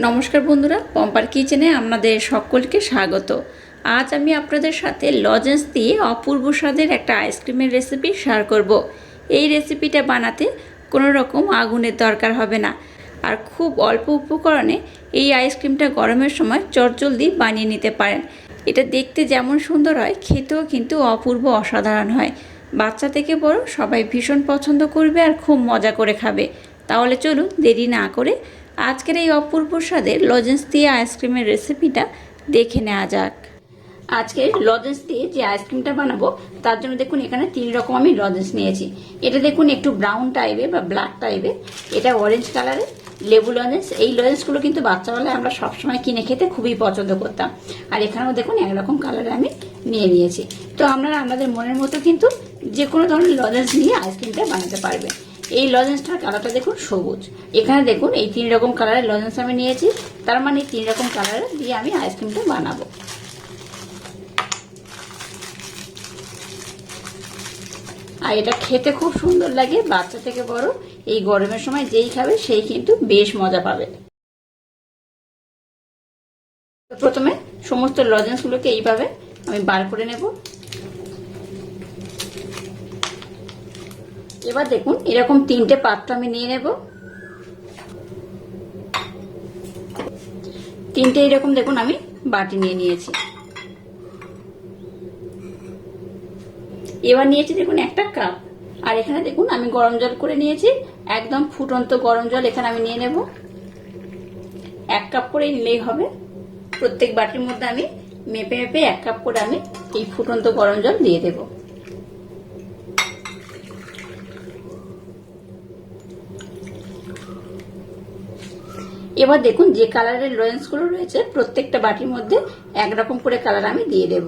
নমস্কার বন্ধুরা, পম্পার কিচেনে আপনাদের সকলকে স্বাগত। আজ আমি আপনাদের সাথে লজেন্স দিয়ে অপূর্ব স্বাদের একটা আইসক্রিমের রেসিপি শেয়ার করব। এই রেসিপিটা বানাতে কোনো রকম আগুনের দরকার হবে না, আর খুব অল্প উপকরণে এই আইসক্রিমটা গরমের সময় চটজলদি বানিয়ে নিতে পারেন। এটা দেখতে যেমন সুন্দর হয়, খেতেও কিন্তু অপূর্ব অসাধারণ হয়। বাচ্চা থেকে বড় সবাই ভীষণ পছন্দ করবে আর খুব মজা করে খাবে। তাহলে চলুন দেরি না করে আজকের এই অপূর্ব স্বাদের লজেন্স দিয়ে আইসক্রিমের রেসিপিটা দেখে নেওয়া যাক। আজকে লজেন্স দিয়ে যে আইসক্রিমটা বানাবো তার জন্য দেখুন এখানে 3 রকম আমি লজেন্স নিয়েছি। এটা দেখুন একটু ব্রাউন টাইপের বা ব্ল্যাক টাইপের, এটা অরেঞ্জ কালারের লেবু লজেন্স। এই লজেন্সগুলো কিন্তু বাচ্চাবেলায় আমরা সবসময় কিনে খেতে খুবই পছন্দ করতাম। আর এখানেও দেখুন একরকম কালারে আমি নিয়ে নিয়েছি। তো আপনারা আপনাদের মনের মতো কিন্তু যে কোনো ধরনের লজেন্স নিয়ে আইসক্রিমটা বানাতে পারবেন। এই লজেন্সটার কালারটা দেখুন সবুজ। এখানে দেখুন এই 3 রকম কালারের লজেন্স আমি নিয়েছি, তার মানে এই 3 রকম কালারের দিয়ে আমি আইসক্রিমটা বানাবো। আর এটা খেতে খুব সুন্দর লাগে, বাচ্চা থেকে বড় এই গরমের সময় যেই খাবে সেই কিন্তু বেশ মজা পাবে। প্রথমে সমস্ত লজেন্সগুলোকে এইভাবে আমি বার করে নেব। এবার দেখুন এরকম 3টে পাত্র আমি নিয়ে নেব। 3টে এরকম দেখুন আমি বাটি নিয়ে নিয়েছি। এবার নিয়েছি দেখুন একটা কাপ, আর এখানে দেখুন আমি গরম জল করে নিয়েছি, একদম ফুটন্ত গরম জল এখানে আমি নিয়ে নেব। 1 কাপ করে নিলেই হবে। প্রত্যেক বাটির মধ্যে আমি মেপে মেপে 1 কাপ করে আমি এই ফুটন্ত গরম জল দিয়ে দেব। এবার দেখুন যে কালারের লজেন্সগুলো রয়েছে প্রত্যেকটা বাটির মধ্যে একরকম করে কালার আমি দিয়ে দেব।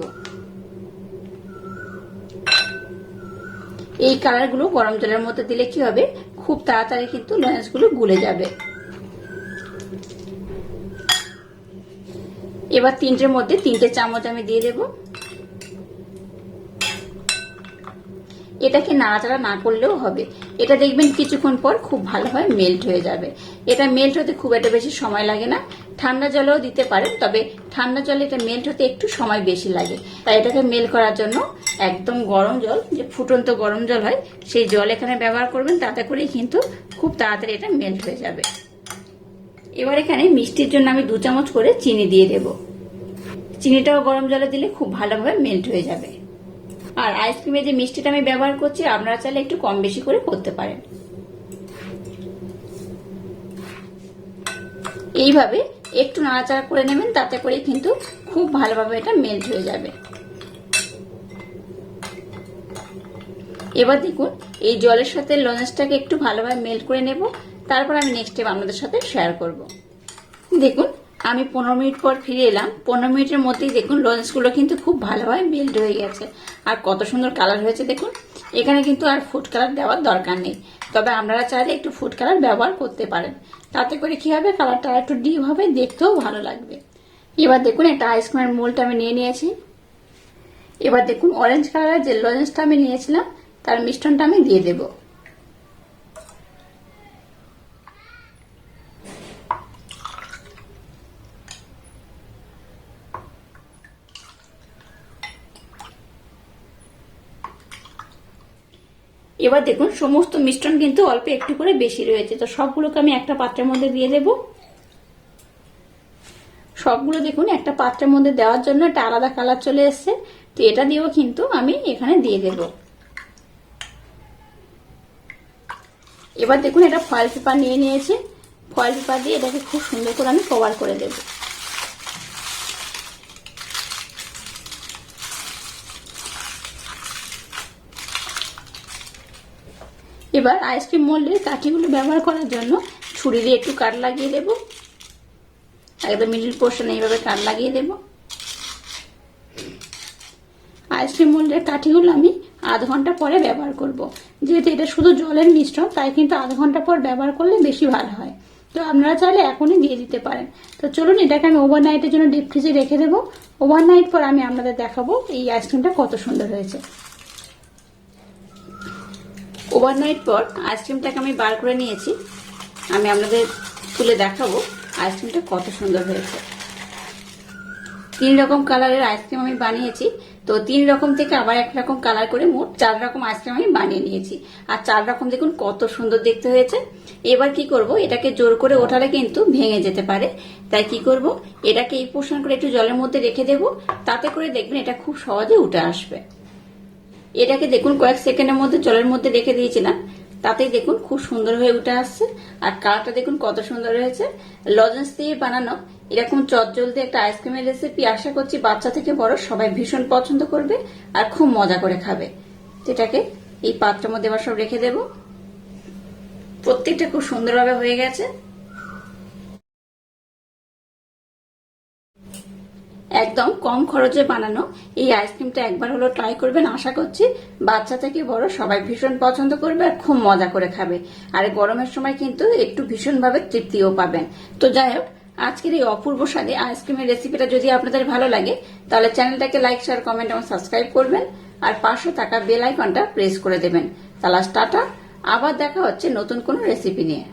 এই কালারগুলো গরম জলের মধ্যে দিলে কি হবে, খুব তাড়াতাড়ি কিন্তু লজেন্সগুলো গুলে যাবে। এবার 3টের মধ্যে 3টে চামচ আমি দিয়ে দেব। এটাকে নাড়াচাড়া না করলেও হবে, এটা দেখবেন কিছুক্ষণ পর খুব ভালোভাবে মেল্ট হয়ে যাবে। এটা মেল্ট হতে খুব একটা বেশি সময় লাগে না, ঠান্ডা জলেও দিতে পারেন, তবে ঠান্ডা জলে এটা মেল্ট হতে একটু সময় বেশি লাগে। তাই এটাকে মেল্ট করার জন্য একদম গরম জল, যে ফুটন্ত গরম জল হয় সেই জল এখানে ব্যবহার করবেন, তাতে করেই কিন্তু খুব তাড়াতাড়ি এটা মেল্ট হয়ে যাবে। এবার এখানে মিষ্টির জন্য আমি 2 চামচ করে চিনি দিয়ে দেব। চিনিটাও গরম জলে দিলে খুব ভালোভাবে মেল্ট হয়ে যাবে। আর আইসক্রিমে যে মিষ্টিটা আমি ব্যবহার করছি আপনারা চাইলে একটু কম বেশি করে করতে পারেন। এইভাবে একটু নাড়াচাড়া করে নেবেন, তাতে করে কিন্তু খুব ভালোভাবে এটা মেল্ট হয়ে যাবে। এবার দেখুন এই জলের সাথে লজেন্সটাকে একটু ভালোভাবে মেল্ট করে নেব, তারপর আমি নেক্সট স্টেপ আপনাদের সাথে শেয়ার করব। দেখুন আমি 15 মিনিট পর ফিরে এলাম। 15 মিনিটের মধ্যেই দেখুন লজেন্সগুলো কিন্তু খুব ভালোভাবে মেল্ট হয়ে গেছে, আর কত সুন্দর কালার হয়েছে দেখুন। এখানে কিন্তু আর ফুড কালার দেওয়ার দরকার নেই, তবে আপনারা চাইলে একটু ফুড কালার ব্যবহার করতে পারেন, তাতে করে কি হবে, কালারটা একটু ডিপ হবে, দেখতেও ভালো লাগবে। এবার দেখুন একটা আইসক্রিমের মোল্ড আমি নিয়ে নিয়েছি। এবার দেখুন অরেঞ্জ কালারের যে লজেন্সটা আমি নিয়েছিলাম তার মিশ্রণটা আমি দিয়ে দেব। এবার দেখুন সমস্ত মিশ্রণ কিন্তু অল্প একটু করে বেশি রয়েছে, তো সবগুলোকে আমি একটা পাত্রের মধ্যে দিয়ে দেব। সবগুলো দেখুন একটা পাত্রের মধ্যে দেওয়ার জন্য একটা আলাদা কালার চলে এসছে, তো এটা দিয়েও কিন্তু আমি এখানে দিয়ে দেব। এবার দেখুন এটা ফয়েল পেপার নিয়ে নিয়েছি, ফয়েল পেপার দিয়ে এটাকে খুব সুন্দর করে আমি কভার করে দেব। এবার আইসক্রিম মোল্ডের কাঠিগুলো ব্যবহার করার জন্য ছুরি দিয়ে একটু কাট লাগিয়ে দেব, একদম মিডল পোর্শনে এইভাবে কাট লাগিয়ে দেব। আইসক্রিম মোল্ডের কাঠিগুলো আমি আধ ঘন্টা পরে ব্যবহার করব, যেহেতু এটা শুধু জলের মিশ্রণ, তাই কিন্তু আধ ঘন্টা পর ব্যবহার করলে বেশি ভালো হয়। তো আপনারা চাইলে এখনই দিয়ে দিতে পারেন। তো চলুন এটাকে আমি ওভারনাইটের জন্য ডিপ ফ্রিজে রেখে দেবো। ওভারনাইট পর আমি আপনাদের দেখাবো এই আইসক্রিমটা কত সুন্দর হয়েছে। ওভারনাইট পর আইসক্রিমটাকে আমি বার করে নিয়েছি, আমি আপনাদের তুলে দেখাবো। আইসক্রিমটা কত সুন্দর হয়েছে। 3 রকম কালারের আইসক্রিম আমি বানিয়েছি। তো 3 রকম থেকে আবার 1 রকম কালার করে মোট 4 রকম আইসক্রিম আমি বানিয়ে নিয়েছি। আর 4 রকম দেখুন কত সুন্দর দেখতে হয়েছে। এবার কি করব, এটাকে জোর করে ওঠালে কিন্তু ভেঙে যেতে পারে। তাই কি করব, এটাকে এই পোর্শন করে একটু জলের মধ্যে রেখে দেব, তাতে করে দেখবেন এটা খুব সহজে উঠে আসবে। এটাকে দেখুন কয়েক সেকেন্ডের মধ্যে জলের মধ্যে রেখে দিয়েছিলাম, তাতেই দেখুন খুব সুন্দর হয়ে উঠে আসছে। আর কালারটা দেখুন কত সুন্দর হয়েছে। লজেন্স দিয়ে বানানো এরকম চটজলদি একটা আইসক্রিমের রেসিপি আশা করছি বাচ্চা থেকে বড় সবাই ভীষণ পছন্দ করবে আর খুব মজা করে খাবে। এটাকে এই পাত্রের মধ্যে এবার সব রেখে দেব। প্রত্যেকটা খুব সুন্দরভাবে হয়ে গেছে। একদম কম খরচে বানানো এই আইসক্রিমটা একবার হলো ট্রাই করবেন, আশা করছি বাচ্চা থেকে বড় সবাই ভীষণ পছন্দ করবে আর খুব মজা করে খাবে। আর গরমের সময় কিন্তু একটু ভীষণভাবে তৃপ্তিও পাবেন। তো যাই হোক, আজকের এই অপূর্ব স্বাদে আইসক্রিমের রেসিপিটা যদি আপনাদের ভালো লাগে তাহলে চ্যানেলটাকে লাইক, শেয়ার, কমেন্ট এবং সাবস্ক্রাইব করবেন আর পাশে থাকা বেল আইকনটা প্রেস করে দেবেন। তাহলে টাটা, আবার দেখা হচ্ছে নতুন কোনো রেসিপি নিয়ে।